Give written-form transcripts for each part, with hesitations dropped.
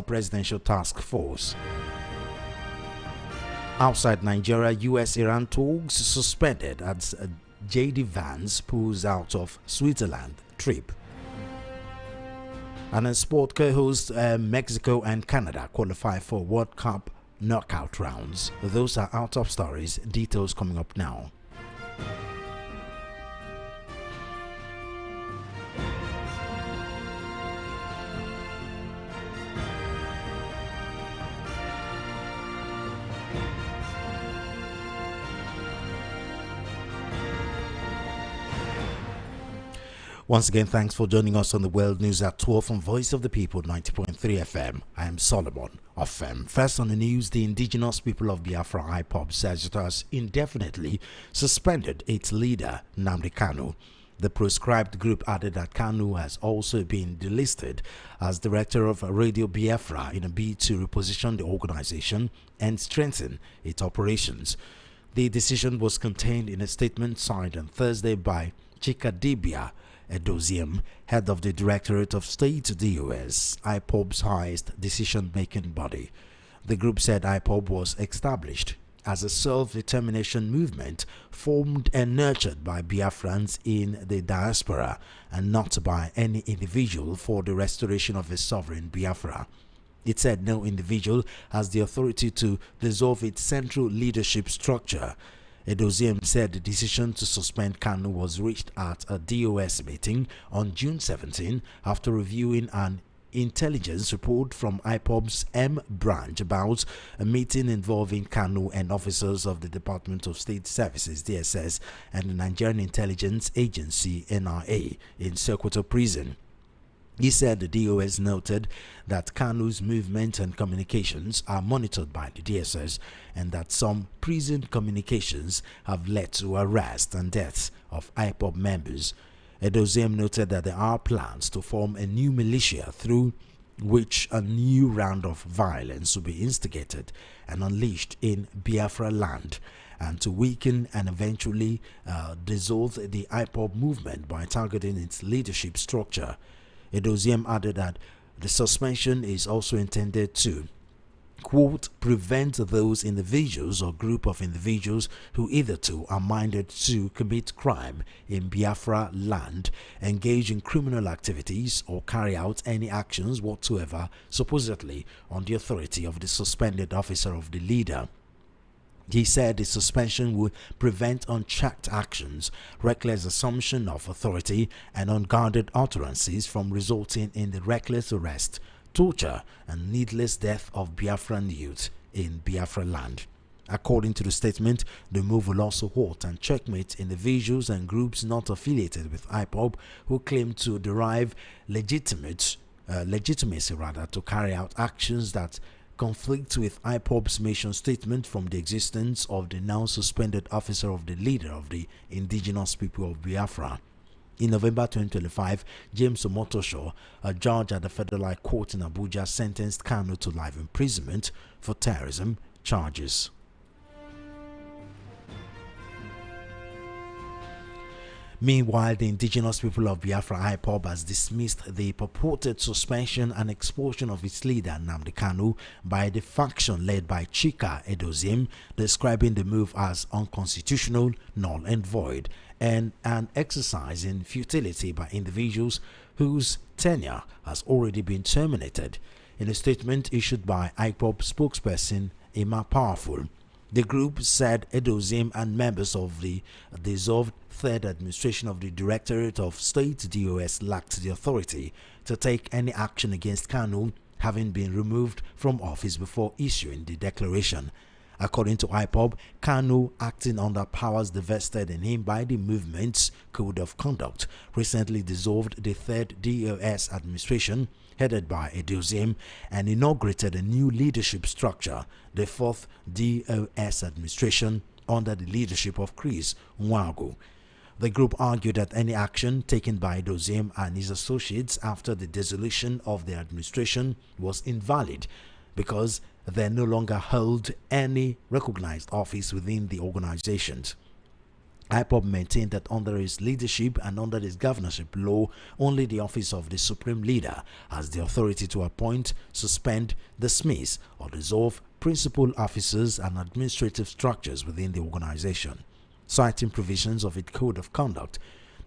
Presidential Task Force. Outside Nigeria, US-Iran talks suspended as J.D. Vance pulls out of Switzerland trip. And in sport, co-hosts Mexico and Canada qualify for World Cup knockout rounds. Those are our top stories. Details coming up now. Once again, thanks for joining us on the World News at 12 from Voice of the People 90.3 FM. I am Solomon of First on the news, the indigenous people of Biafra IPOB says it has indefinitely suspended its leader, Nnamdi Kanu. The proscribed group added that Kanu has also been delisted as director of Radio Biafra in a bid to reposition the organization and strengthen its operations. The decision was contained in a statement signed on Thursday by Chikadibia Edoziem, head of the Directorate of State DOS, IPOB's highest decision-making body. The group said IPOB was established as a self-determination movement formed and nurtured by Biafrans in the diaspora and not by any individual for the restoration of a sovereign Biafra. It said no individual has the authority to dissolve its central leadership structure. Edoziem said the decision to suspend Kanu was reached at a DOS meeting on June 17 after reviewing an intelligence report from IPOB's M branch about a meeting involving Kanu and officers of the Department of State Services DSS and the Nigerian Intelligence Agency NIA in Sokoto prison. He said the DOS noted that Kanu's movement and communications are monitored by the DSS and that some prison communications have led to arrest and deaths of IPOB members. Edoziem noted that there are plans to form a new militia through which a new round of violence will be instigated and unleashed in Biafra land, and to weaken and eventually dissolve the IPOB movement by targeting its leadership structure. Edoziem added that the suspension is also intended to, quote, prevent those individuals or group of individuals who hitherto are minded to commit crime in Biafra land, engage in criminal activities, or carry out any actions whatsoever supposedly on the authority of the suspended officer of the leader. He said the suspension would prevent unchecked actions, reckless assumption of authority, and unguarded utterances from resulting in the reckless arrest, torture, and needless death of Biafran youth in Biafra land. According to the statement, the move will also halt and checkmate individuals and groups not affiliated with IPOB who claim to derive legitimacy to carry out actions that conflict with IPOB's mission statement from the existence of the now suspended officer of the leader of the indigenous people of Biafra. In November 2025, James Omotosho, a judge at the Federal High Court in Abuja, sentenced Kanu to life imprisonment for terrorism charges. Meanwhile, the indigenous people of Biafra IPOB has dismissed the purported suspension and expulsion of its leader Nnamdi Kanu by the faction led by Chika Edoziem, describing the move as unconstitutional, null and void, and an exercise in futility by individuals whose tenure has already been terminated. In a statement issued by IPOB spokesperson Emma Powerful, the group said Edoziem and members of the dissolved Third Administration of the Directorate of State DOS lacked the authority to take any action against Kanu, having been removed from office before issuing the declaration. According to IPOB, Kanu, acting under powers divested in him by the movement's Code of Conduct, recently dissolved the Third DOS administration headed by Edoziem and inaugurated a new leadership structure, the Fourth DOS administration, under the leadership of Chris Nwagu. The group argued that any action taken by Edoziem and his associates after the dissolution of the administration was invalid because they no longer held any recognized office within the organizations. IPOB maintained that under his leadership and under his governorship law, only the office of the supreme leader has the authority to appoint, suspend, dismiss, or dissolve principal officers and administrative structures within the organization. Citing provisions of its code of conduct,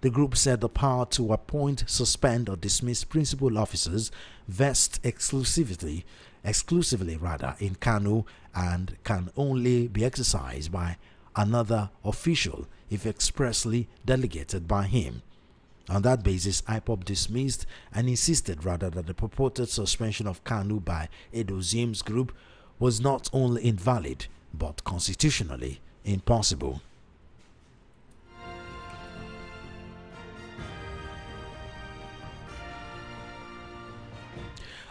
the group said the power to appoint, suspend, or dismiss principal officers vests exclusively in Kanu and can only be exercised by another official if expressly delegated by him. On that basis, IPOB dismissed and insisted rather that the purported suspension of Kanu by Edozim's group was not only invalid but constitutionally impossible.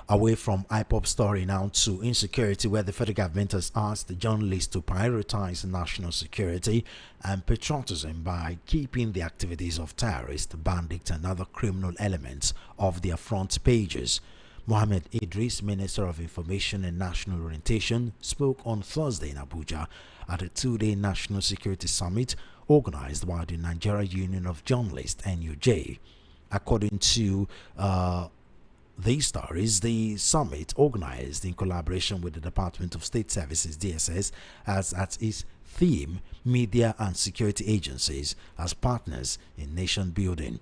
Away from IPOB story now to insecurity, where the federal government has asked the journalists to prioritize national security and patriotism by keeping the activities of terrorists, bandits and other criminal elements off their front pages. Mohammed Idris, Minister of Information and National Orientation, spoke on Thursday in Abuja at a two-day National Security Summit organized by the Nigerian Union of Journalists, NUJ. According to these stories, the summit, organized in collaboration with the Department of State Services (DSS), has at its theme media and security agencies as partners in nation building.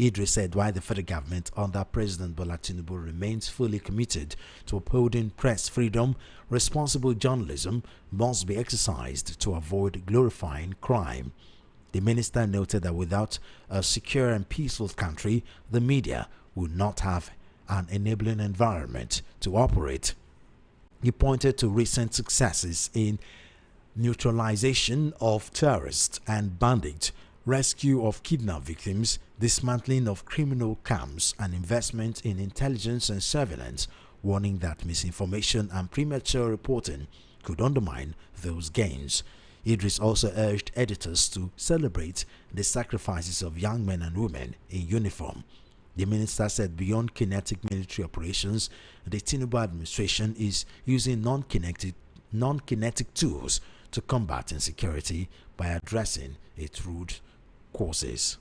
Idris said while the federal government under President Bola Tinubu remains fully committed to upholding press freedom, responsible journalism must be exercised to avoid glorifying crime. The minister noted that without a secure and peaceful country, the media would not have an enabling environment to operate. He pointed to recent successes in neutralization of terrorists and bandits, rescue of kidnapped victims, dismantling of criminal camps, and investment in intelligence and surveillance, warning that misinformation and premature reporting could undermine those gains. Idris also urged editors to celebrate the sacrifices of young men and women in uniform. The minister said beyond kinetic military operations, the Tinubu administration is using non-kinetic tools to combat insecurity by addressing its root causes.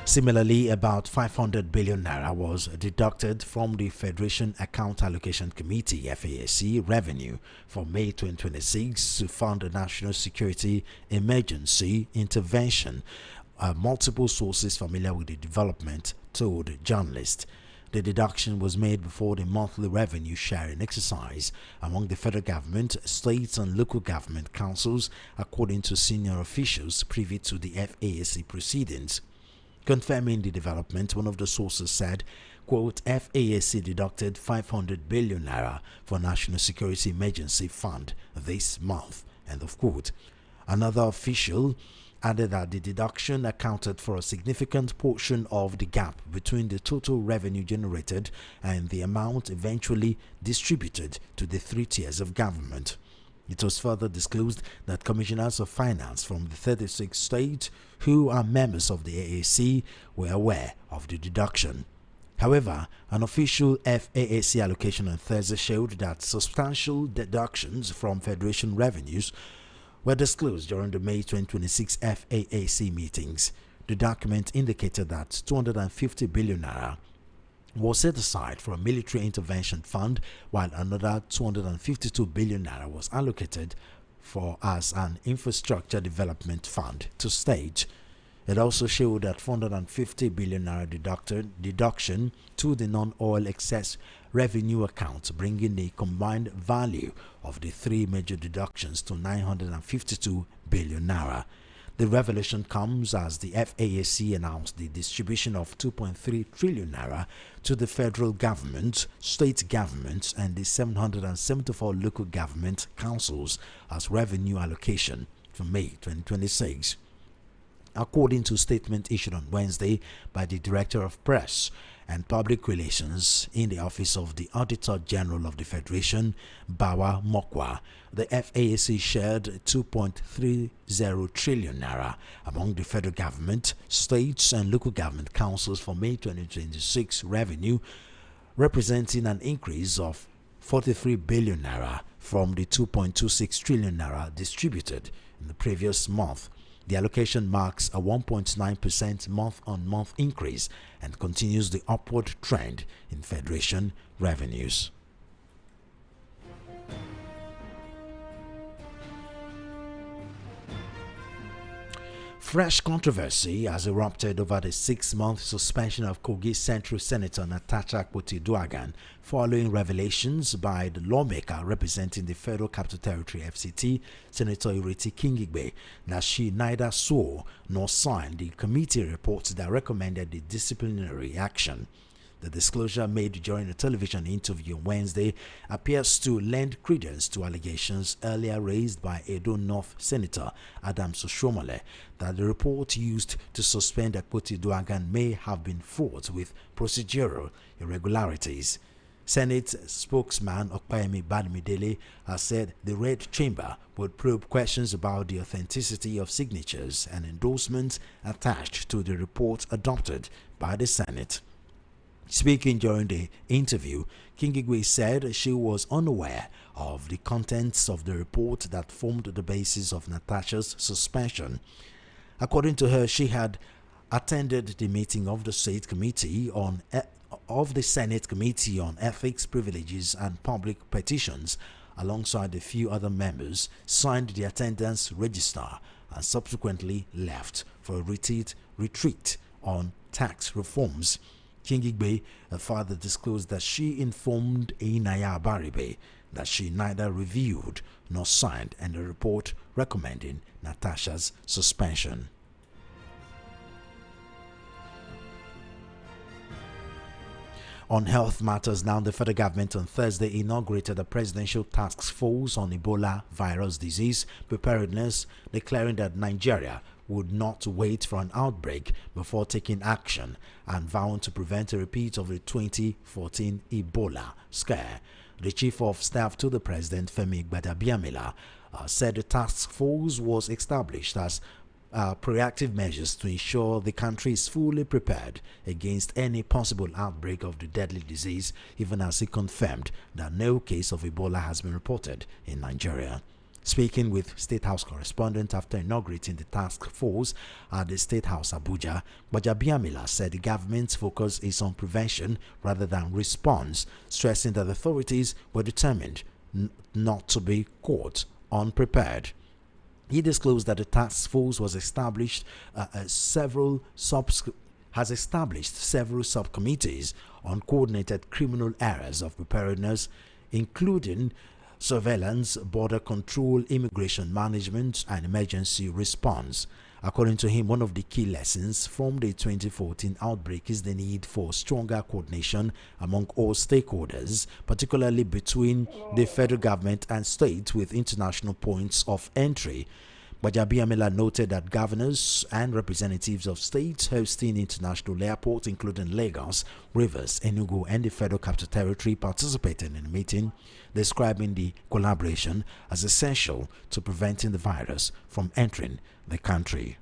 Similarly, about 500 billion naira was deducted from the Federation Account Allocation Committee (FAAC) revenue for May 2026 to fund a national security emergency intervention. Multiple sources familiar with the development told journalists. The deduction was made before the monthly revenue sharing exercise among the federal government, states and local government councils, according to senior officials privy to the FAAC proceedings. Confirming the development, one of the sources said, quote, FAAC deducted 500 billion naira for National Security Emergency Fund this month, end of quote. Another official added that the deduction accounted for a significant portion of the gap between the total revenue generated and the amount eventually distributed to the three tiers of government. It was further disclosed that commissioners of finance from the 36 states who are members of the AAC were aware of the deduction. However, an official FAAC allocation on Thursday showed that substantial deductions from federation revenues were disclosed during the May 2026 FAAC meetings. The document indicated that 250 billion naira was set aside for a military intervention fund, while another 252 billion naira was allocated for as an infrastructure development fund to state. It also showed that 450 billion naira deduction to the non-oil excess revenue account, bringing the combined value of the three major deductions to 952 billion naira. The revelation comes as the FAAC announced the distribution of 2.3 trillion naira to the federal government, state governments, and the 774 local government councils as revenue allocation for May 2026. According to a statement issued on Wednesday by the Director of Press and Public Relations in the Office of the Auditor General of the Federation, Bawa Mokwa, the FAAC shared 2.30 trillion naira among the federal government, states and local government councils for May 2026 revenue, representing an increase of 43 billion naira from the 2.26 trillion naira distributed in the previous month. The allocation marks a 1.9% month-on-month increase and continues the upward trend in Federation revenues. Fresh controversy has erupted over the 6-month suspension of Kogi Central Senator Natasha Akpoti-Uduaghan following revelations by the lawmaker representing the Federal Capital Territory FCT, Senator Ireti Kingigbe, that she neither saw nor signed the committee reports that recommended the disciplinary action. The disclosure made during a television interview on Wednesday appears to lend credence to allegations earlier raised by Edo North Senator Adams Oshomole that the report used to suspend Akpoti-Uduaghan may have been fraught with procedural irregularities. Senate spokesman Okpayemi Badmidele has said the Red Chamber would probe questions about the authenticity of signatures and endorsements attached to the report adopted by the Senate. Speaking during the interview, Kingigwe said she was unaware of the contents of the report that formed the basis of Natasha's suspension. According to her, she had attended the meeting of the Senate Committee on Ethics, Privileges and Public Petitions, alongside a few other members, signed the attendance register and subsequently left for a retreat on tax reforms. Kingigbe further disclosed that she informed Inaya Baribe that she neither reviewed nor signed any report recommending Natasha's suspension. On health matters now, the federal government on Thursday inaugurated a presidential task force on Ebola virus disease preparedness, declaring that Nigeria would not wait for an outbreak before taking action and vowing to prevent a repeat of the 2014 Ebola scare. The chief of staff to the president, Femi Gbadabiamila, said the task force was established as proactive measures to ensure the country is fully prepared against any possible outbreak of the deadly disease, even as he confirmed that no case of Ebola has been reported in Nigeria. Speaking with State House correspondent after inaugurating the task force at the State House Abuja, Gbadabiamila said the government's focus is on prevention rather than response, stressing that authorities were determined not to be caught unprepared. He disclosed that the task force was established several subcommittees on coordinated criminal areas of preparedness, including surveillance, border control, immigration management, and emergency response. According to him, one of the key lessons from the 2014 outbreak is the need for stronger coordination among all stakeholders, particularly between the federal government and states with international points of entry. Gbadabiamila noted that governors and representatives of states hosting international airports, including Lagos, Rivers, Enugu, and the Federal Capital Territory, participated in the meeting, describing the collaboration as essential to preventing the virus from entering the country.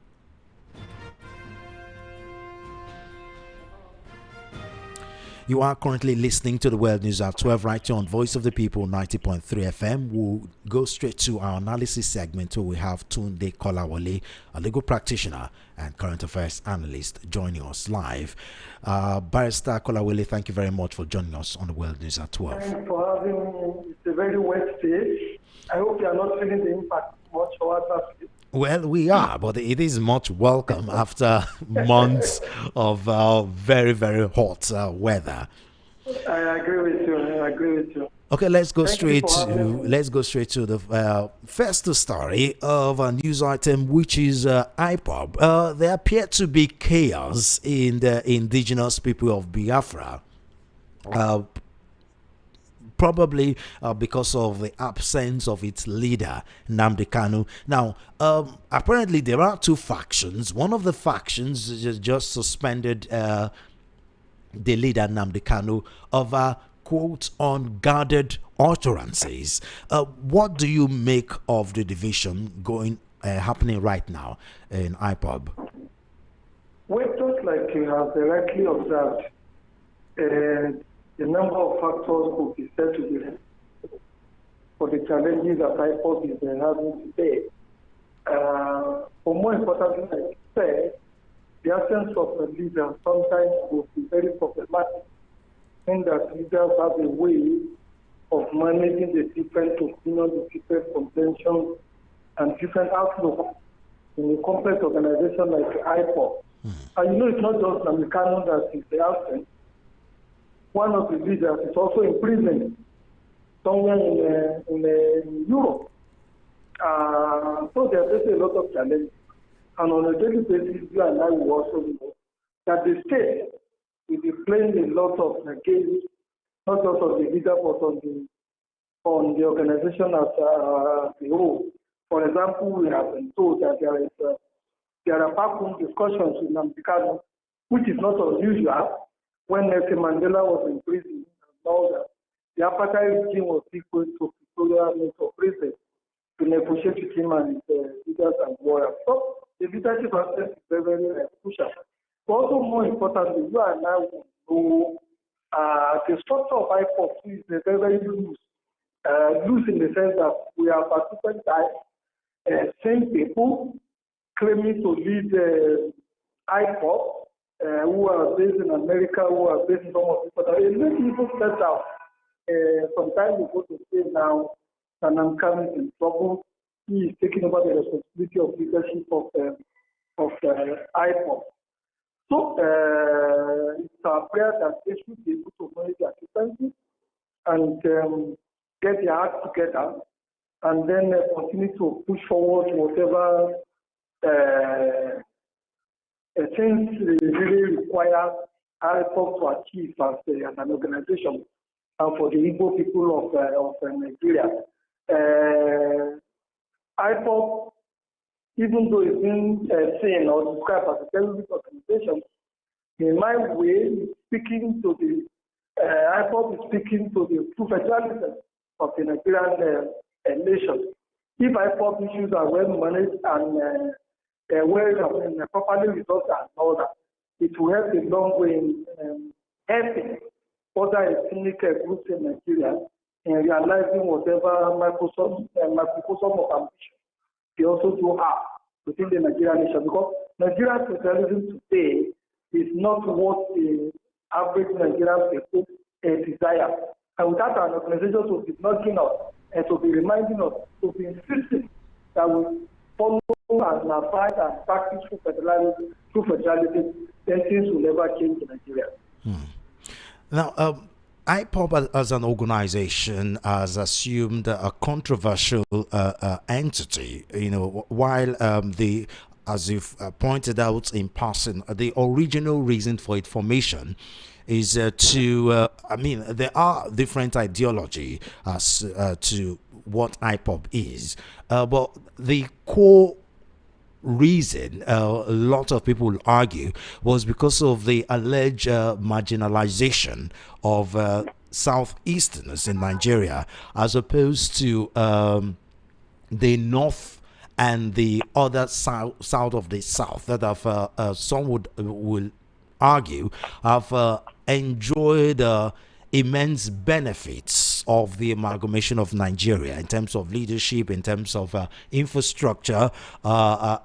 You are currently listening to the World News at 12 right here on Voice of the People 90.3 FM. We'll go straight to our analysis segment where we have Tunde Kolawole, a legal practitioner and current affairs analyst, joining us live. Barrister Kolawole, thank you very much for joining us on the World News at 12. Thanks for having me. It's a very wet day. I hope you are not feeling the impact much or what. Well, we are, but it is much welcome after months of very, very hot weather. I agree with you. Okay, let's go straight to the first story of a news item, which is IPOB. There appeared to be chaos in the indigenous people of Biafra. Probably because of the absence of its leader, Nnamdi Kanu. Now, apparently there are two factions. One of the factions just suspended the leader, Nnamdi Kanu, over, quote, unguarded utterances. What do you make of the division happening right now in IPOB? Well, just like you have directly observed, the number of factors could be said to be. for the challenges that IPOB is having today. For more importantly, like you said, the absence of a leader sometimes will be very problematic, in that leaders have a way of managing the different opinions, the different conventions, and different outlooks in a complex organization like IPOB. And it's not just Nnamdi Kanu that is the absent. One of the leaders is also in prison somewhere in Europe. So there's a lot of challenges. And on a daily basis, you and I will also know that the state will be playing a lot of games, not just on the leader, but on the organization as a whole. For example, we have been told that there are backroom discussions with Nnamdi Kanu, which is not unusual. When Nelson Mandela was in prison and all that, the apartheid regime was equal to Pretoria to prison to negotiate with him and his leaders and warriors. So the leadership aspect is very, very crucial. But also more importantly, you and I will know the structure of IPOB is very, very loose. Loose in the sense that we are participant types, same people claiming to lead IPOB, who are based in America, who are based in some of the other. It makes people set out. Sometimes we go to say now that I'm coming in trouble. He is taking over the responsibility of leadership of IPOB. So it's our prayer that they should be able to manage their differences and get their act together, and then continue to push forward whatever things they really require IPOB to achieve as an organization and for the Igbo people of Nigeria. IPOB, even though it's been seen or described as a terrorist organization, in my way, is speaking to the IPOB is speaking to the true federalism of the Nigerian nation. If IPOB issues are well managed and properly resolved and all that, it will help a long way in helping other ethnic groups in Nigeria in realizing whatever microcosm of ambition they also do have within the Nigerian nation. Because Nigerian federalism today is not what the average Nigerian people desire. And without an organization to be nudging us and to be reminding us, to be insisting that we follow and abide and practice true federalism, then things will never change in Nigeria. Now, IPOB as an organization has assumed a controversial entity, while as you've pointed out in passing, the original reason for its formation is there are different ideology as to what IPOB is, but the core reason a lot of people will argue was because of the alleged marginalization of southeasterners in Nigeria, as opposed to the north and the other south of the south that have some will argue have enjoyed immense benefits of the amalgamation of Nigeria in terms of leadership, in terms of infrastructure,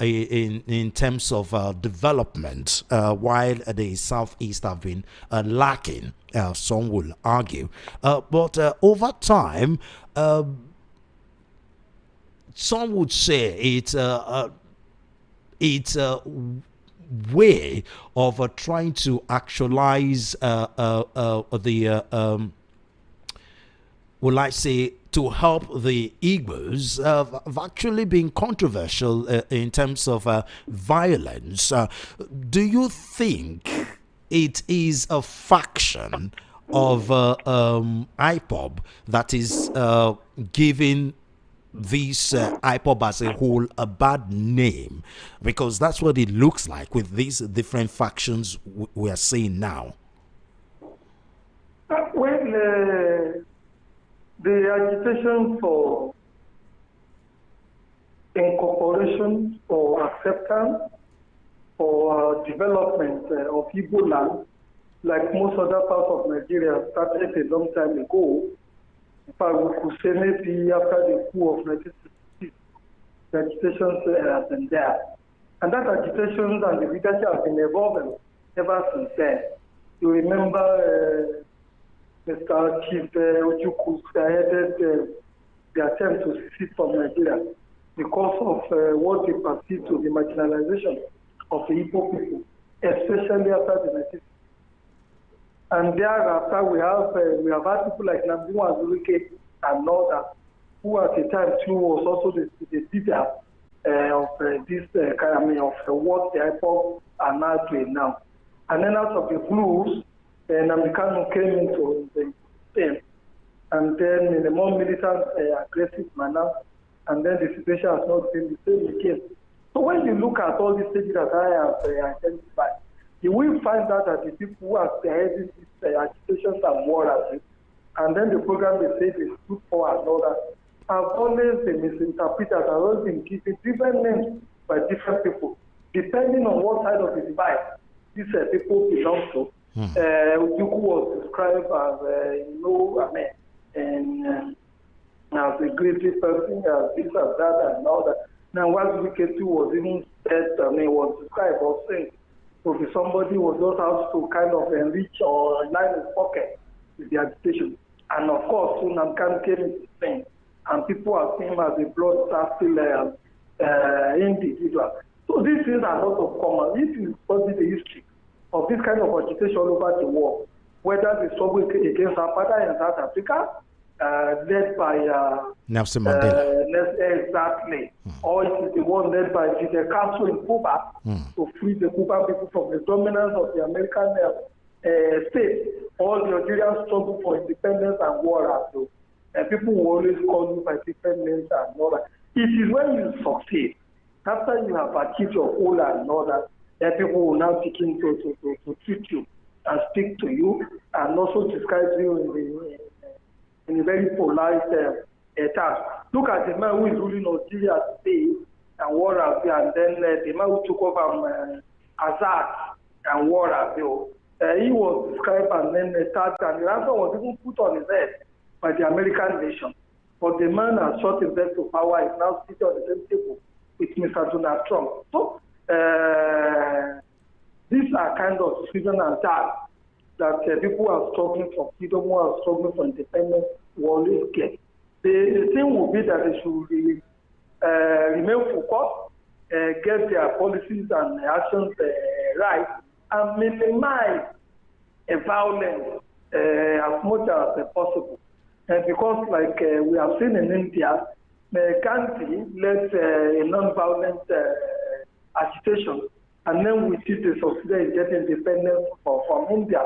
in terms of development, while the southeast have been lacking, some will argue. But over time, some would say it's a way of trying to actualize will I say, to help the Igbos, have actually been controversial in terms of violence. Do you think it is a faction of IPOB that is giving this IPOB as a whole a bad name? Because that's what it looks like with these different factions we are seeing now. Well, the agitation for incorporation, for acceptance, for development of Igbo land, like most other parts of Nigeria, started a long time ago. but we could say maybe after the coup of 1966, the agitations have been there. And that agitation and the leadership have been evolving ever since then. You remember Mr. Chief Ojukwu headed the attempt to secede from Nigeria because of what they perceived to be marginalization of the IPOB people, especially after the 1960s. And thereafter, we have had people like Nnamdi and others, who at the time too was also the leader of this kind of what the IPOB are now doing now. And then out of the blues, Nnamdi Kanu came into the system, and then in a more militant, aggressive manner, and then the situation has not been the same again. So when you look at all these things that I have identified, you will find out that the people who are spearheading these agitations and war, and then the program they say is good for another, have always been misinterpreted, have always been given different names by different people, depending on what side of the divide these people belong to. Ojukwu was described as, as a great person, as this, as that, and all that. Now, what Wiketu was even said, was described or saying, to be somebody who was just out to kind of enrich or line his pocket with the agitation. And of course, Nnamdi came into Spain, and people are seeing him as a bloodthirsty individual. So these things are not of common. If you study the history of this kind of agitation all over the world, whether the struggle against apartheid in South Africa, led by Nelson Mandela. Exactly. Or it is the one led by the Council in Cuba to free the Cuban people from the dominance of the American state. All the Nigerian struggle for independence and war. And people will always call you by different names and all that. It is when you succeed, after you have achieved your goal and all that, then people will now begin to treat you and speak to you and also describe you in a very polite terms. Look at the man who is ruling Nigeria today and war and then the man who took over Azad and war he was described and then attacked, and the answer was even put on his head by the American nation. But the man has shot himself to power, is now sitting on the same table with Mr. Donald Trump. So these are kind of season and time that people are struggling for freedom, who are struggling for independence, will always get. The thing will be that they should remain focused, get their policies and actions right, and minimize violence as much as possible. And because, like we have seen in India, Gandhi led a non-violent agitation, and then we see the succeeded in getting independence from India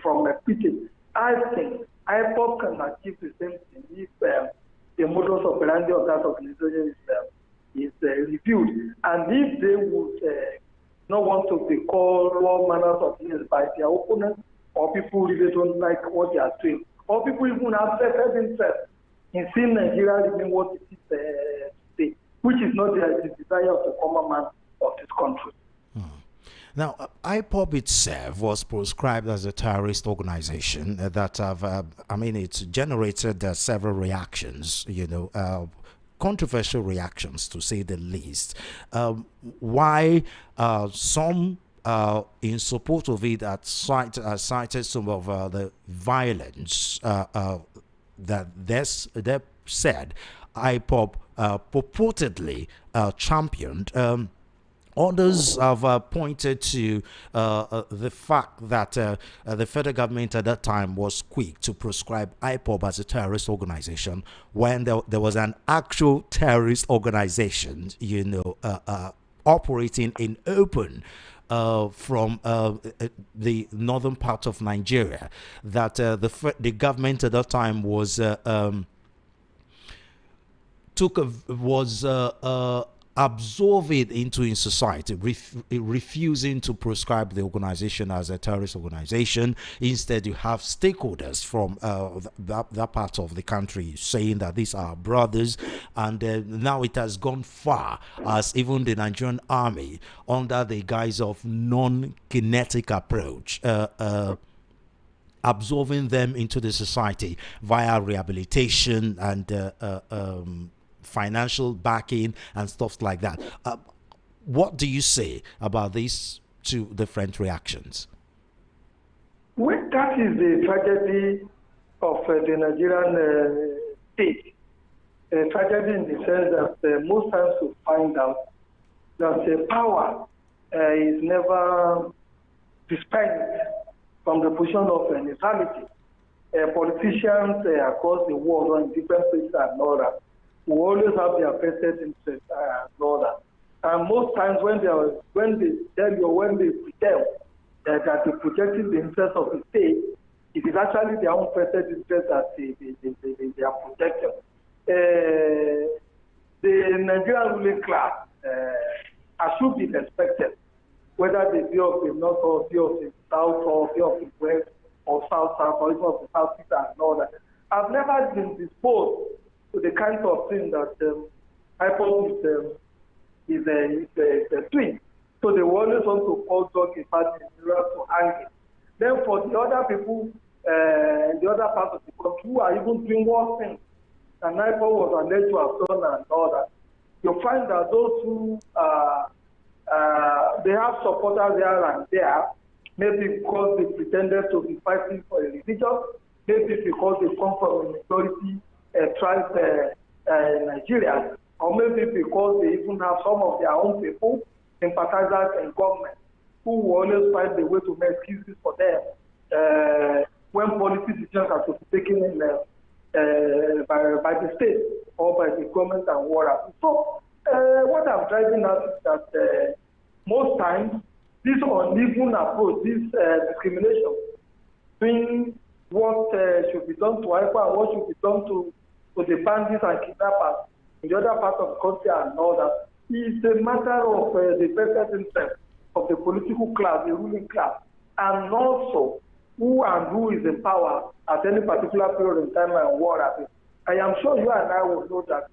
from Britain. I think IPOB can achieve the same thing if the modus operandi of that organization is reviewed, and if they would not want to be called all manners of things by their opponents, or people really don't like what they are doing, or people even have vested interest in seeing Nigeria remain what it is today, which is not the desire of the common man of this country. Now, IPOB itself was proscribed as a terrorist organization that it's generated several reactions, controversial reactions to say the least. Why some in support of it had cited some of the violence that they said IPOB purportedly championed. Others have pointed to the fact that the federal government at that time was quick to proscribe IPOB as a terrorist organization when there was an actual terrorist organization, operating in open from the northern part of Nigeria. That the government at that time was absorb it into society, refusing to proscribe the organization as a terrorist organization. Instead, you have stakeholders from that part of the country saying that these are brothers, and now it has gone far as even the Nigerian army, under the guise of non-kinetic approach, absorbing them into the society via rehabilitation and financial backing and stuff like that. What do you say about these two different reactions? Well, that is the tragedy of the Nigerian state. A tragedy in the sense that most times we find out that power is never dispensed from the position of neutrality. Politicians across the world or in different places and all that will always have their vested interest and all that. And most times when they tell you, when they pretend that they're protecting the interest of the state, it is actually their own vested interest that they are protecting. The Nigerian ruling class should be expected, whether they be of the north or be of the south or be of the west or south or even of the southeast and all that. I've never been disposed to the kind of thing that IPOB is a twin. So they always want to call dog a party in order to hang it. Then for the other people, the other parts of the country who are even doing worse things, and IPOB was alleged to have done and all that, you find that those who they have supporters here and there, maybe because they pretended to be fighting for a religion, maybe because they come from a majority tribe Nigeria, or maybe because they even have some of their own people, sympathizers in government, who will always find a way to make excuses for them when policy decisions are to be taken in, by the state or by the government and whatever. So what I'm driving at is that most times this uneven approach, this discrimination between what should be done to IPOB and what should be done to the bandits and kidnappers in the other part of the country and all that, is a matter of the vested interest of the political class, the ruling class, and also who is in power at any particular period in time and what happens. I am sure you and I will know that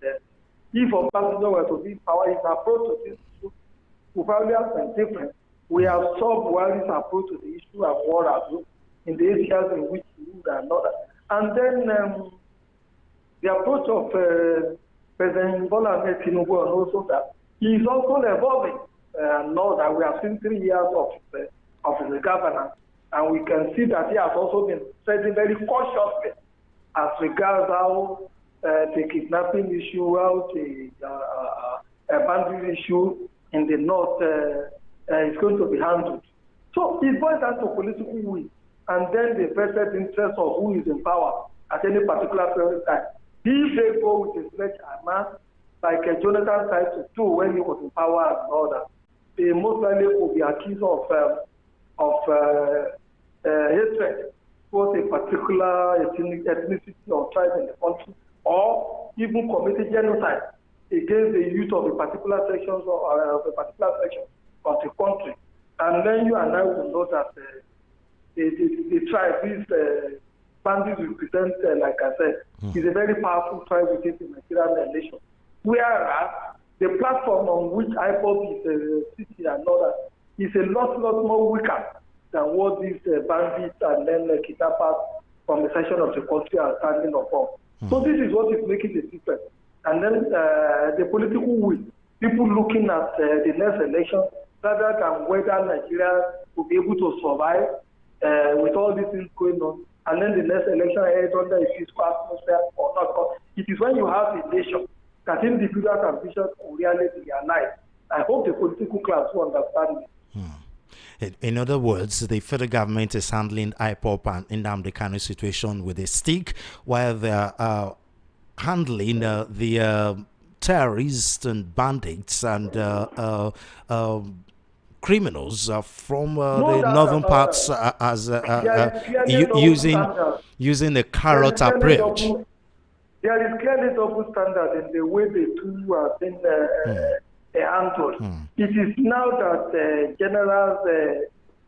if Obasanjo were to be in power, his approach to this issue would probably have been different. We have solved Buhari's approach to the issue and what happens in the areas in which he ruled and all that. And then the approach of President Ebola Tinubu and also that he is also evolving. Now that we have seen 3 years of the governance, and we can see that he has also been treading very cautiously as regards how the kidnapping issue, how the bandit issue in the north is going to be handled. So it boils down to political will, and then the vested interest of who is in power at any particular period of time. If they go with a sledgehammer, like Jonathan tried to do when he was in power and all that, they most likely will be accused of hatred towards a particular ethnicity or tribe in the country, or even committed genocide against the youth of a particular section of a particular section of the country. And then you and I will know that the tribe, these bandits represent, like I said, is a very powerful tribe within the Nigerian nation. Whereas the platform on which IPOB is sitting and all that is a lot more weaker than what these bandits and then kidnappers from the section of the country are standing upon. So this is what is making the difference. And then the political will, people looking at the next election, rather than whether Nigeria will be able to survive with all these things going on, and then the next election is under a peaceful atmosphere or not. It is when you have a nation that individuals and visions will really be alive. I hope the political class will understand it. In other words, the federal government is handling IPOB and Nnamdi Kanu situation with a stick, while they're handling the terrorists and bandits and criminals from the northern parts as using the carrot approach. There is clearly double standard in the way the two are being handled. It is now that generals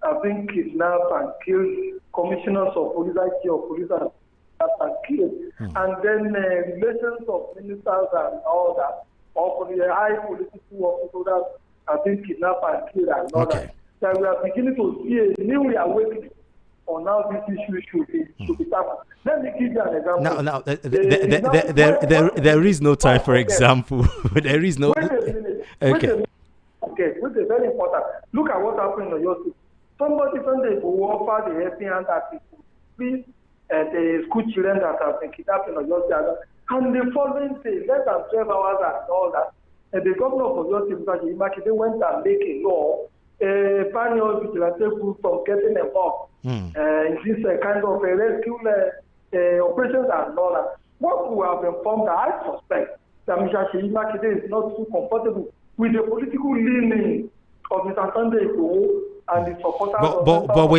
have been kidnapped and killed, commissioners of police, IT of police and killed, and then relations of ministers and all that, or for the high political officers have been kidnapped and killed and all that. That we are beginning to see a new awakening on how this issue should be tackled. Let me give you an example. Now, there is no time for example. There is no. Wait a minute. Okay. Which is very important. Look at what happened in your state. Somebody Sunday will offer the helping hand that people please the school children that have been kidnapped in your state. And the following day, less than 12 hours and all that, the governor of your state, they went and make a law banning all vigilante groups from getting involved in this kind of rescue operations and all that. What we have informed, I suspect that Mr. Makinde is not too comfortable with the political leaning of Mr. Sunday Igboho and the supporters. But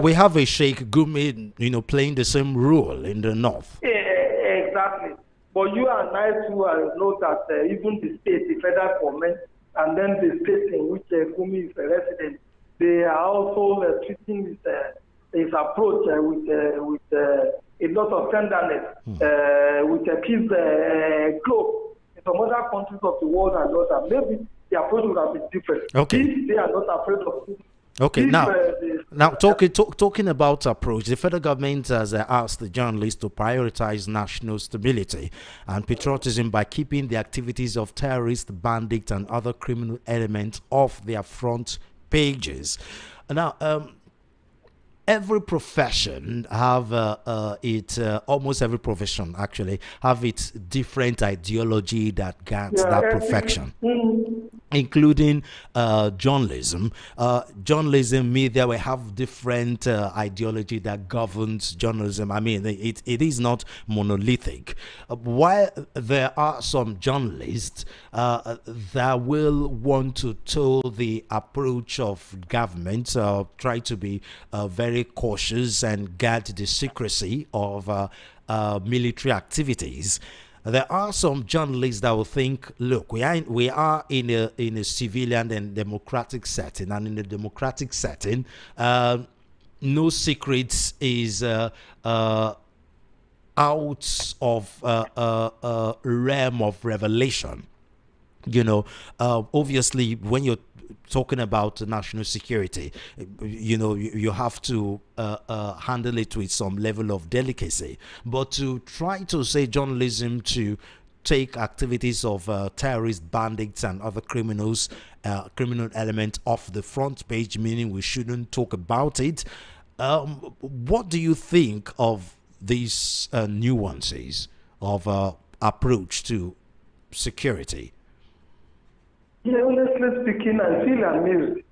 we have a Sheikh Gumi, playing the same role in the north. Exactly. But you and I too know that even the state, the federal government, and then the state in which Gumi is a resident, they are also treating his approach with a lot of tenderness, with a peace globe. In some other countries of the world and all that, maybe the approach would have been different. Okay. If they are not afraid of it. Okay, now talking about approach, the federal government has asked the journalists to prioritize national stability and patriotism by keeping the activities of terrorists, bandits, and other criminal elements off their front pages. Now, every profession have almost every profession actually have its different ideology that guides that profession. Including journalism. Journalism, media, we have different ideology that governs journalism. I mean, it is not monolithic. While there are some journalists that will want to toe the approach of government, try to be very cautious and guard the secrecy of military activities. There are some journalists that will think, look, we are in a civilian and democratic setting, and in a democratic setting, no secrets is out of realm of revelation. Obviously, when you're talking about national security, you have to handle it with some level of delicacy. But to try to say journalism to take activities of terrorists, bandits, and other criminal elements off the front page, meaning we shouldn't talk about it. What do you think of these nuances of approach to security? Yeah, honestly speaking, I feel amused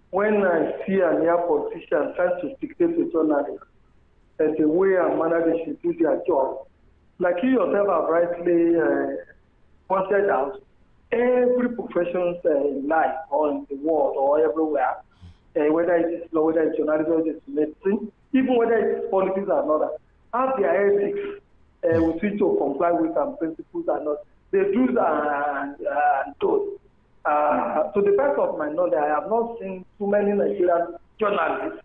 when I see an air politician trying to dictate to journalists the way and manner they should do their job. Like you yourself have rightly pointed out, every profession in life or in the world or everywhere, whether it is law, whether it's journalism, whether it's medicine, even whether it's politics or not, have their ethics with which to comply with and principles and not. They do and don't. To the best of my knowledge, I have not seen too many Nigerian journalists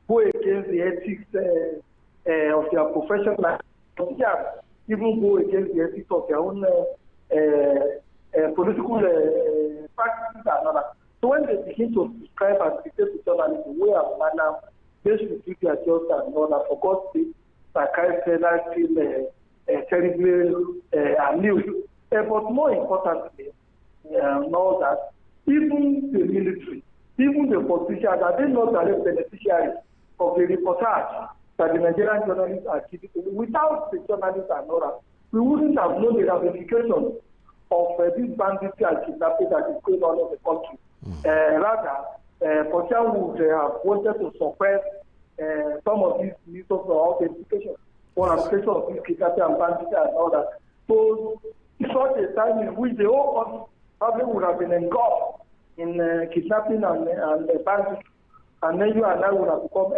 go against the ethics of their profession, even go against the ethics of their own political practices and all that. So when they begin to subscribe and dictate to journalists the way and manner, they should do their jobs and all that. For God's sake, I feel terribly amused. But more importantly, know that even the military, even the politicians, are they not direct beneficiaries of the reportage that the Nigerian journalists are giving? Without the journalists and all that, we wouldn't have known the ramifications of this banditry and kidnapping that is going on in the country. Rather, politicians would have wanted to suppress some of these news of the implications or application of this kidnapping and banditry and all that. So it's not a time in which the whole country probably would have been engulfed in kidnapping and banditry, and then you and I would have become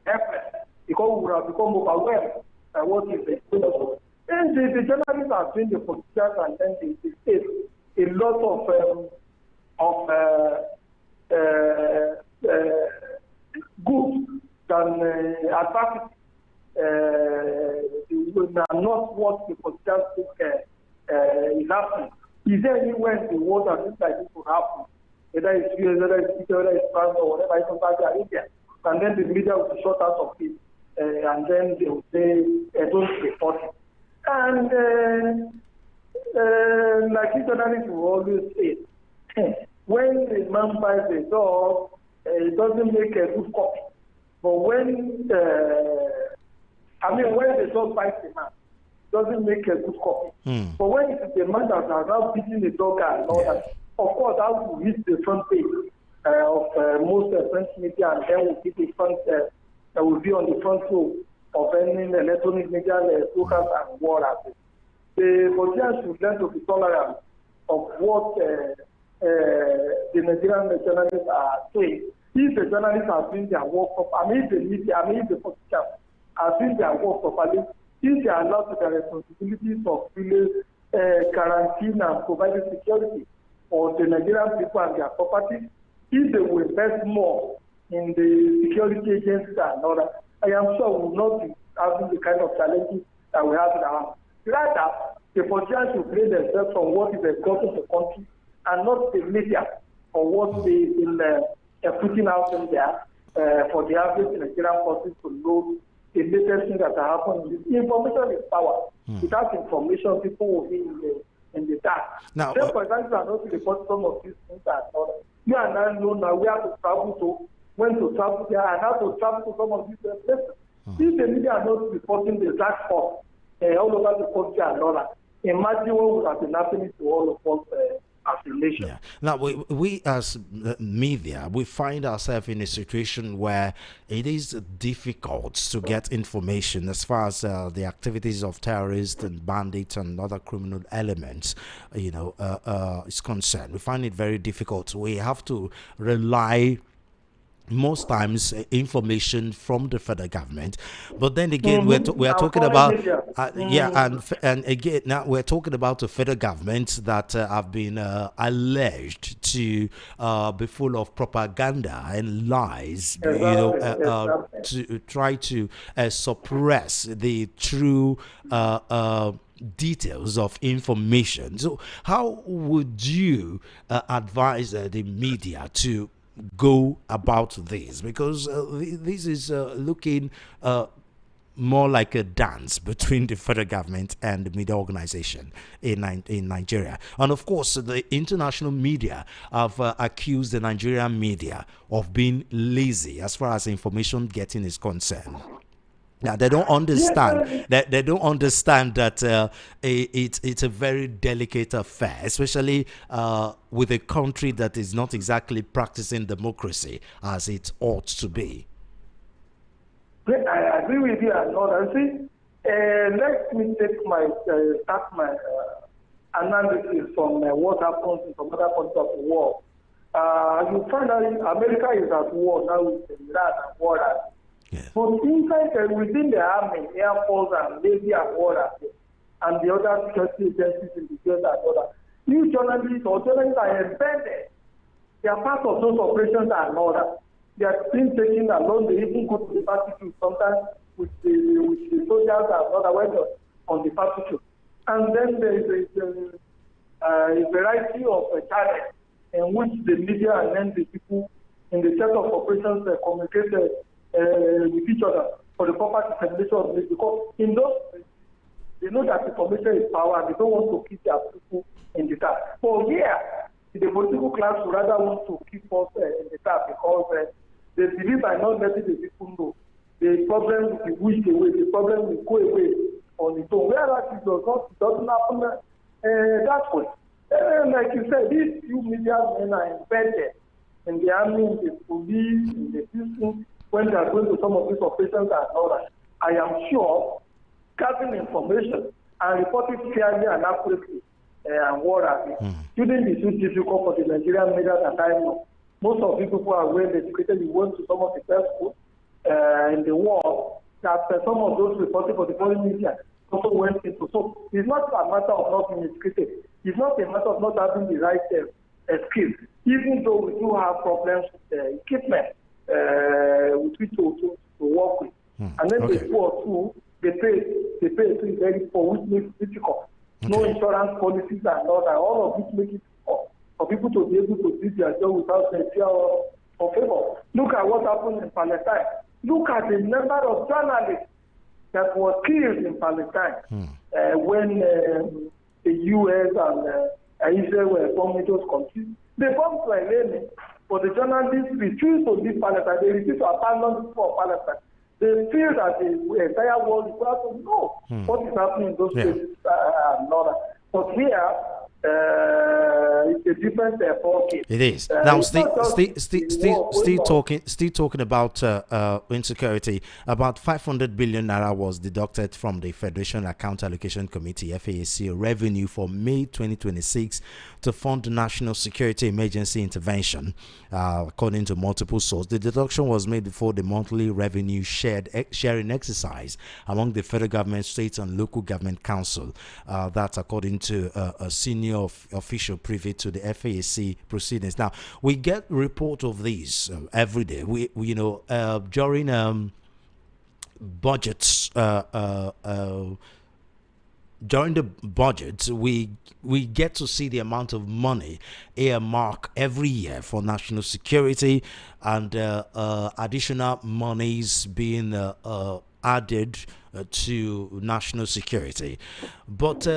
helpless because we would have become overwhelmed by what is going on. And the journalists are doing the politicians and then the state a lot good than adversity. Not what the politicians think is happening. Is there anywhere in the world that things like this will happen? Whether it's US, whether it's Peter, whether it's France, or whatever, it's South Arabia. and then the media will be shut out of it, and then they will say, don't report it. And like the journalists will always say, when a man buys a dog, it doesn't make a good copy. But when when the dog bites a man, it doesn't make a good copy. But when it is a man that has now beaten the dog and all that, of course, that will hit the front page of most French media, and then will be the front. Will be on the front row of any electronic media programs and war artists. The Nigerians should learn to be tolerant of what the Nigerian journalists are saying. If the journalists are doing their work properly, if the media, if the politicians are doing their work properly, if they are allowed to their responsibilities of really quarantine and providing security for the Nigerian people and their property, if they will invest more in the security agencies and all that, I am sure we will not be having the kind of challenges that we have now. Rather, the politicians should play themselves from what is important to the country and not the media or what they are putting out in there for the average Nigerian person to know the latest things that are happening. Information is power. Without information, people will be in the dark. Now, then, for example, I not report some of these things and all that. You and I know now where to travel to, when to travel there, and how to travel to some of these places. If the media are not reporting the dark spot all over the country and all that, imagine what would have been happening to all of us as a nation. Yeah. Now, we as media, we find ourselves in a situation where it is difficult to get information as far as the activities of terrorists and bandits and other criminal elements, is concerned. We find it very difficult. We have to rely most times information from the federal government, but then again we're talking about and again now we're talking about a federal government that have been alleged to be full of propaganda and lies, to try to suppress the true details of information. So how would you advise the media to go about this? Because this is looking more like a dance between the federal government and the media organization in Nigeria. And of course, the international media have accused the Nigerian media of being lazy as far as information getting is concerned. Now they don't understand that it's a very delicate affair, especially with a country that is not exactly practicing democracy as it ought to be. I agree with you, and see, let me take start my analysis from what happens in some other parts of the world. You find out America is at war now with Iran and war. Yes. But inside within the army, air force, and navy and water, and the other security agencies in the US and other, you journalists or journalists are embedded. They are part of those operations and other. They are being taken along. They even go to the battlefield sometimes with the soldiers and other weapons on the battlefield. And then there is a variety of channels in which the media and then the people in the set of operations communicate with each other for the proper dissemination of this, because in those they know that information is power and they don't want to keep their people in the dark. So here, the political class would rather want to keep us in the dark because they believe by not letting the people know the problem will be wished away, the problem will go away on its own. Whereas it doesn't happen that way. Like you said, these few media men are embedded in the army, in the police, in the system. When they are going to some of these operations and all that, I am sure gathering information and reporting fairly and accurately and what have you. Shouldn't be too difficult for the Nigerian media that I know. Most of the people are well educated. We went to some of the best schools in the world that some of those reporting for the foreign media also went into. So it's not a matter of not being educated. It's not a matter of not having the right skills. Even though we do have problems with equipment with which to work with. And then the poor too, they pay too very poor, which makes it difficult. No insurance policies and all that. All of which make it difficult for people to be able to do their job without fear of for favor. Look at what happened in Palestine. Look at the number of journalists that were killed in Palestine when the U.S. and Israel were bombing those countries. The bombs were raining, but the journalists refused to leave Palestine. They refused to abandon for Palestine. They feel that the entire world is going to know what is happening in those places and all that. But here, it's a different ballgame. It is. Now, still talking about insecurity. About 500 billion naira was deducted from the Federation Account Allocation Committee (FAC) revenue for May 2026 to fund national security emergency intervention. According to multiple sources, the deduction was made before the monthly revenue sharing exercise among the federal government, state, and local government council. That's according to a senior official privy to the FAC proceedings. Now, we get report of these every day. We during budgets, during the budget, we get to see the amount of money earmarked every year for national security, and additional monies being added to national security. But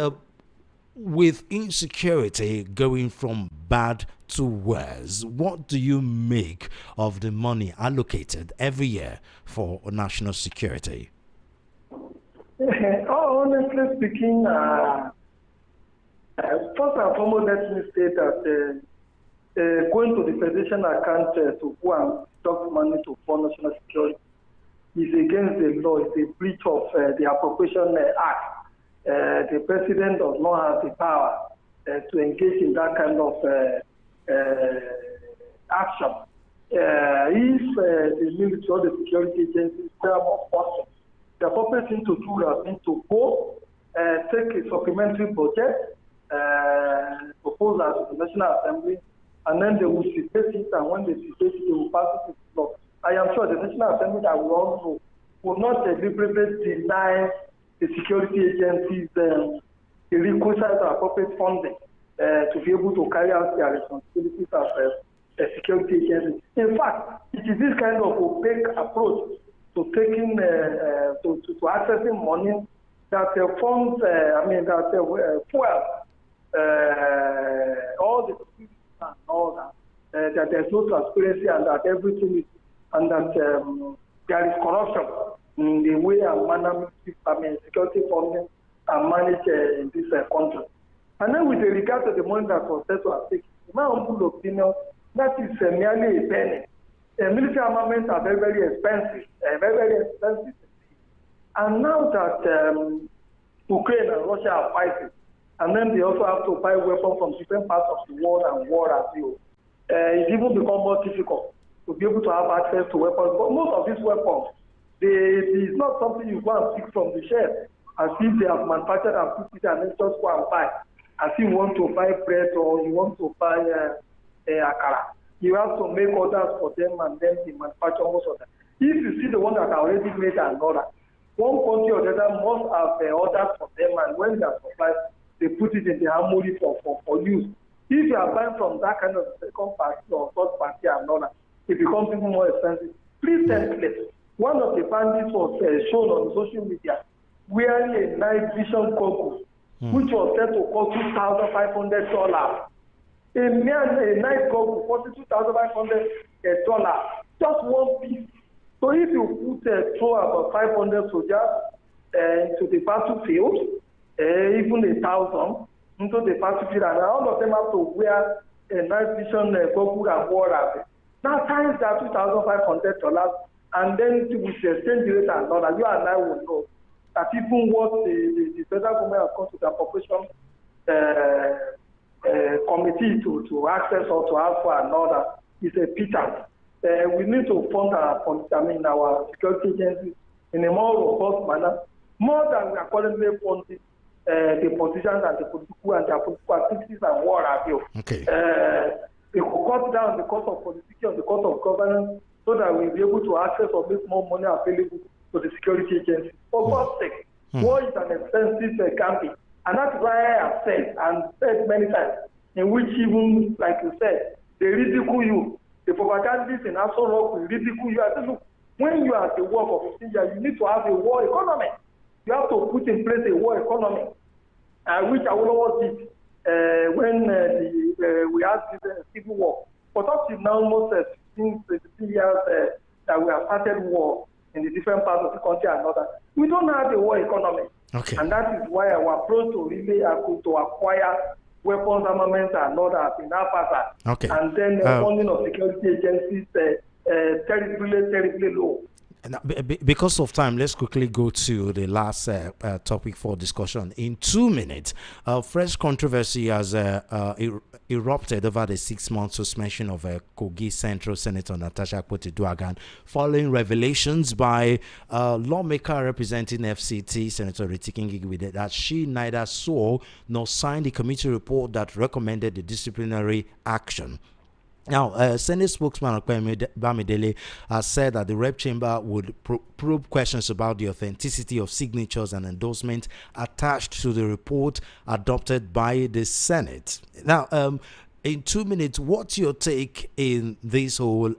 with insecurity going from bad to worse, what do you make of the money allocated every year for national security? Honestly speaking, first and foremost, let me say that going to the Federation account to go and deduct money to fund national security is against the law. It's a breach of the Appropriation Act. The president does not have the power to engage in that kind of action. If the military or the security agencies are more possible, the appropriate thing to do is to go take a supplementary budget, propose that to the National Assembly, and then they will debate it, and when they debate it, they will pass it to law. I am sure the National Assembly that will also will not deliberately deny the security agencies the requisite appropriate funding to be able to carry out their responsibilities as security agencies. In fact, it is this kind of opaque approach to taking to accessing money that funds, fuel all the and all that. That there's no transparency, and that everything is, and that there is corruption in the way and manner security funding are managed in this country. And then with regard to the money that was set to have taken, in my humble opinion, that is merely a penny. Military armaments are very, very expensive, And now that Ukraine and Russia are fighting, and then they also have to buy weapons from different parts of the world and war as well, it's even become more difficult to be able to have access to weapons. But most of these weapons, it's not something you go and pick from the shelf, as if they have manufactured and put it and then just go and buy. As if you want to buy bread or you want to buy akara. You have to make orders for them, and then they manufacture most of them. If you see the one that are already made and order, one country or the other must have orders for them, and when they are supplied, they put it in the armory for use. If you are buying from that kind of second party or third party and order, it becomes even more expensive. Recently, one of the bandits was shown on social media wearing a night vision goggles, which was said to cost $2,500. A night goggle cost $2,500, just one piece. So if you throw about 500 soldiers into the battlefield, even 1,000 into the battlefield, and all of them have to wear a night vision goggle and war at it. Now times that $2,500, and then with the exchange rate and all that, you and I will know that even what the federal government has come to the appropriation committee to access or to ask for another is a pittance. We need to fund our security agencies in a more robust manner, more than we are currently funding the politicians and the political and their political activities and war review. Okay. We could cut down the cost of politics and the cost of governance so that we'll be able to access or make more money available to the security agencies. For God's sake, war is an expensive campaign. And that's why I have said, and said many times, in which even, like you said, they ridicule you. The propagandists in Aso Rock will ridicule you. I say, look, when you are at the war for 15 years, you need to have a war economy. You have to put in place a war economy, which Awolowo did when we had the civil war. But up to now, almost 15 years that we have started war in the different parts of the country and other. We don't have a war economy. Okay. And that is why our approach to really to acquire weapons, armaments, and all that in our part. Okay. And then funding of security agencies terribly low. Now, because of time, let's quickly go to the last topic for discussion. In 2 minutes, fresh controversy has erupted over the 6-month suspension of Kogi Central Senator Natasha Akpoti-Duagan following revelations by lawmaker representing FCT, Senator Ritikingi, that she neither saw nor signed the committee report that recommended the disciplinary action. Now, Senate spokesman Bamidele has said that the Rep Chamber would probe questions about the authenticity of signatures and endorsements attached to the report adopted by the Senate. Now, in 2 minutes, what's your take in this whole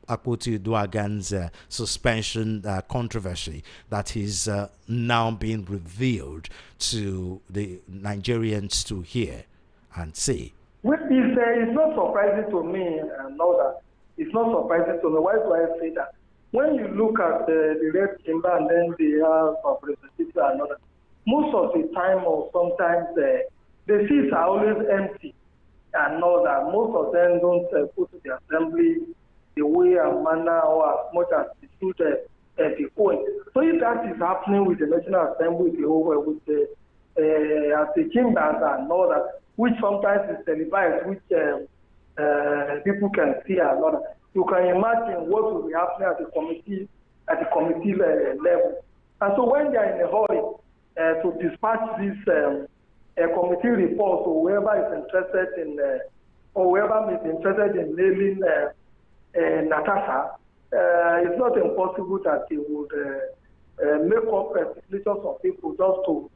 Akpoti-Duagan's suspension controversy that is now being revealed to the Nigerians to hear and see? Well, it's not surprising to me, and know that it's not surprising to me. Why do I say that? When you look at the Red Chamber and then the House of Representatives and other, most of the time or sometimes the seats are always empty, and know that most of them don't go to the assembly the way and manner or as much as they should be going. So if that is happening with the National Assembly, with the chambers and all that, which sometimes is televised, which people can see and all that, you can imagine what will be happening at the committee level. And so when they are in a hurry to dispatch this committee report, or whoever is interested in, or whoever is interested in nailing Natasha, it's not impossible that they would make up signatures of people just to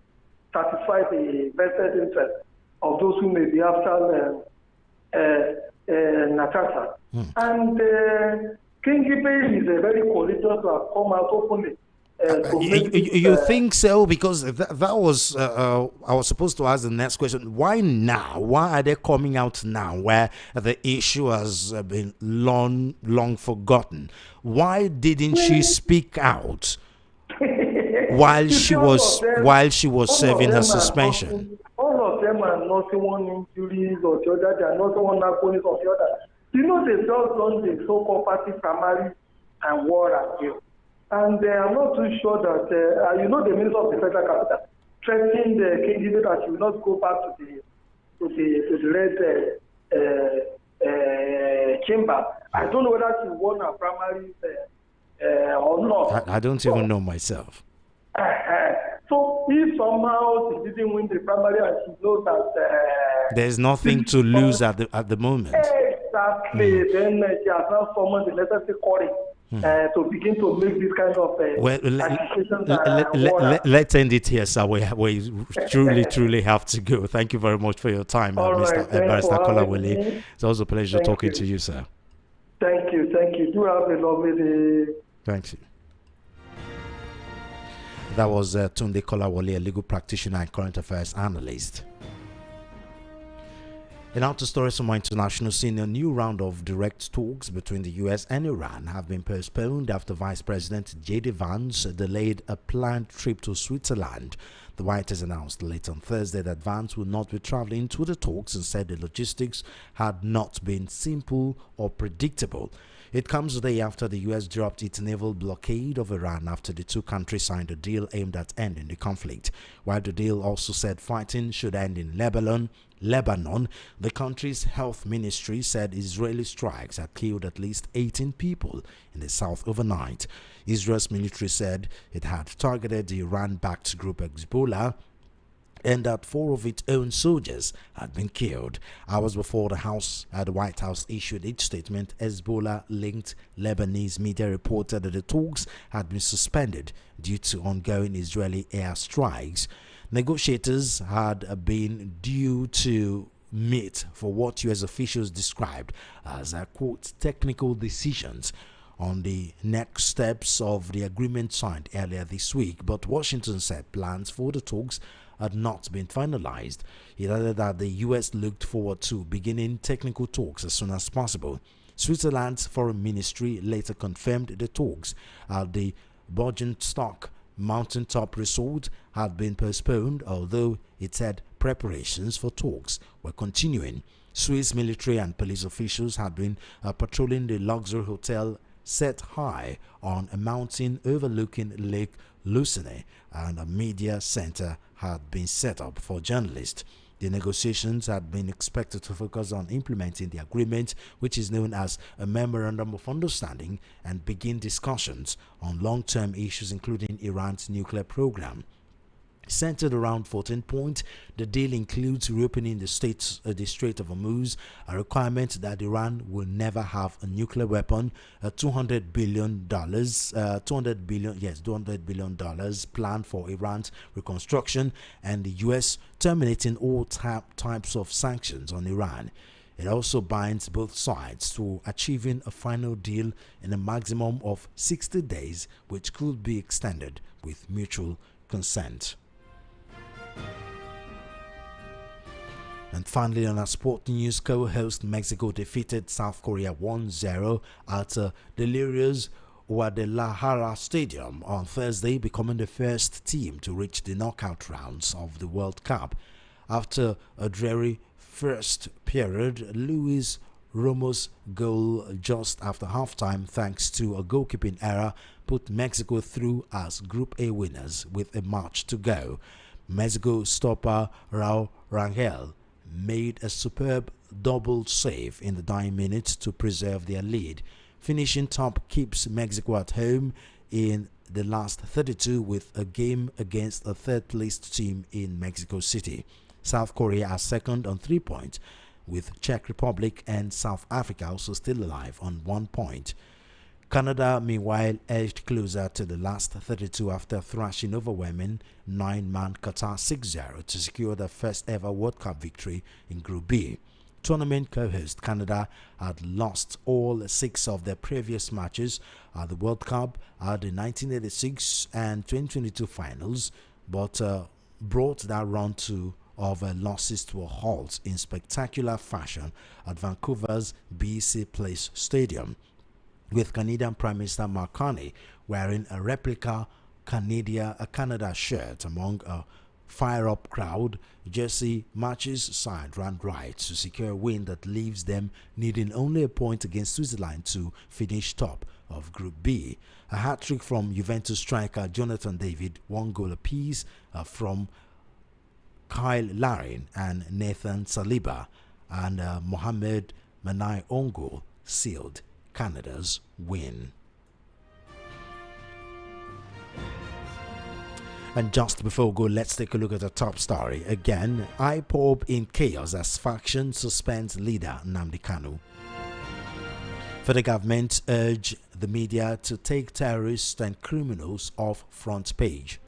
satisfy the vested interest of those who may be after Natasha. And King Ibe is a very courageous to have come out openly. You think so? Because that was I was supposed to ask the next question. Why now? Why are they coming out now, where the issue has been long forgotten? Why didn't she speak out while she was serving her suspension? All of them are not one injuries or the other. They are not one agonies or the other. You know, they just done the so-called party primary and war and jail. And I'm not too sure that, the Minister of the Federal Capital threatened the King that she will not go back to the Red Chamber. I don't know whether she won her primaries or not. I don't even know myself. So if somehow she didn't win the primary and she knows that there's nothing to lose at the moment. Exactly. Then she has now summoned the necessary courage to begin to make this kind of let's end it here, sir. We truly have to go. Thank you very much for your time, Mr. Barrister Kolawole. It's also a pleasure talking to you, sir. Thank you. Do have a lovely day. Thank you. That was Tunde Kolawole, a legal practitioner and current affairs analyst. In outer stories from our international scene, a new round of direct talks between the US and Iran have been postponed after Vice President J.D. Vance delayed a planned trip to Switzerland. The White House announced late on Thursday that Vance will not be traveling to the talks and said the logistics had not been simple or predictable. It comes a day after the U.S. dropped its naval blockade of Iran after the two countries signed a deal aimed at ending the conflict. While the deal also said fighting should end in Lebanon, the country's health ministry said Israeli strikes had killed at least 18 people in the south overnight. Israel's military said it had targeted the Iran-backed group Ebola and that 4 of its own soldiers had been killed. Hours before the White House issued its statement, Hezbollah-linked Lebanese media reported that the talks had been suspended due to ongoing Israeli air strikes. Negotiators had been due to meet for what U.S. officials described as, quote, technical decisions on the next steps of the agreement signed earlier this week. But Washington said plans for the talks had not been finalized. It added that the U.S. looked forward to beginning technical talks as soon as possible. Switzerland's foreign ministry later confirmed the talks at the Stock mountaintop resort had been postponed, although it said preparations for talks were continuing. Swiss military and police officials had been patrolling the luxury hotel set high on a mountain overlooking Lake Lucerne, and a media center had been set up for journalists. The negotiations had been expected to focus on implementing the agreement, which is known as a Memorandum of Understanding, and begin discussions on long-term issues including Iran's nuclear program. Centered around 14 points, the deal includes reopening the Strait of Hormuz, a requirement that Iran will never have a nuclear weapon, $200 billion plan for Iran's reconstruction, and the U.S. terminating all types of sanctions on Iran. It also binds both sides to achieving a final deal in a maximum of 60 days, which could be extended with mutual consent. And finally, on our sport news, co-host Mexico defeated South Korea 1-0 at Delirious Guadalajara Stadium on Thursday, becoming the first team to reach the knockout rounds of the World Cup. After a dreary first period, Luis Romo's goal just after halftime, thanks to a goalkeeping error, put Mexico through as Group A winners with a match to go. Mexico stopper Raul Rangel made a superb double save in the dying minutes to preserve their lead. Finishing top keeps Mexico at home in the last 32 with a game against a third-placed team in Mexico City. South Korea are second on 3 points, with Czech Republic and South Africa also still alive on 1 point. Canada, meanwhile, edged closer to the last 32 after thrashing overwhelming 9-man Qatar 6-0 to secure their first ever World Cup victory in Group B. Tournament co-host Canada had lost all 6 of their previous matches at the World Cup at the 1986 and 2022 finals, but brought that run of losses to a halt in spectacular fashion at Vancouver's BC Place Stadium, with Canadian Prime Minister Mark Carney wearing a replica Canada shirt among a fire-up crowd. Jersey matches side ran right to secure a win that leaves them needing only a point against Switzerland to finish top of Group B. A hat-trick from Juventus striker Jonathan David, 1 goal apiece from Kyle Larin and Nathan Saliba, and Mohamed Manai Ongo sealed Canada's win. And just before we go, let's take a look at the top story. Again, IPOB in chaos as faction suspends leader Nnamdi Kanu. Federal government urge the media to take terrorists and criminals off front page.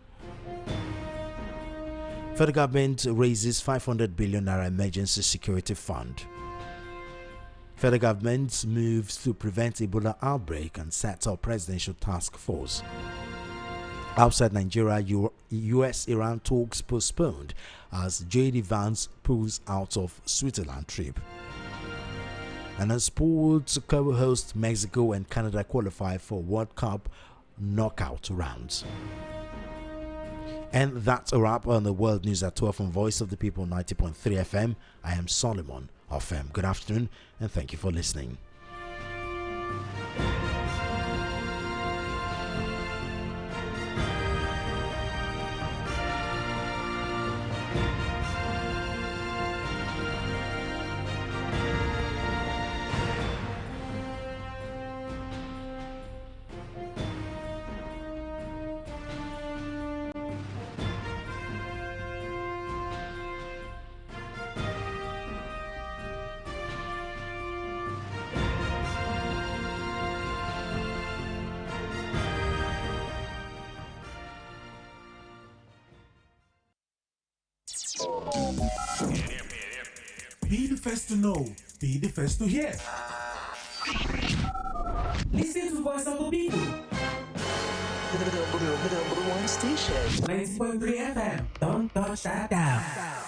Federal government raises 500 billion naira emergency security fund. Federal government moves to prevent Ebola outbreak and sets up presidential task force. Outside Nigeria, US-Iran talks postponed as J.D. Vance pulls out of Switzerland trip. And as sports, co-host Mexico and Canada qualify for World Cup knockout rounds. And that's a wrap on the World News at 12 from Voice of the People 90.3 FM. I am Solomon of FM. Good afternoon and thank you for listening. Be the first to know. Be the first to hear. Listen to Voice of the People. The number one station. 90.3 FM. Don't touch that down.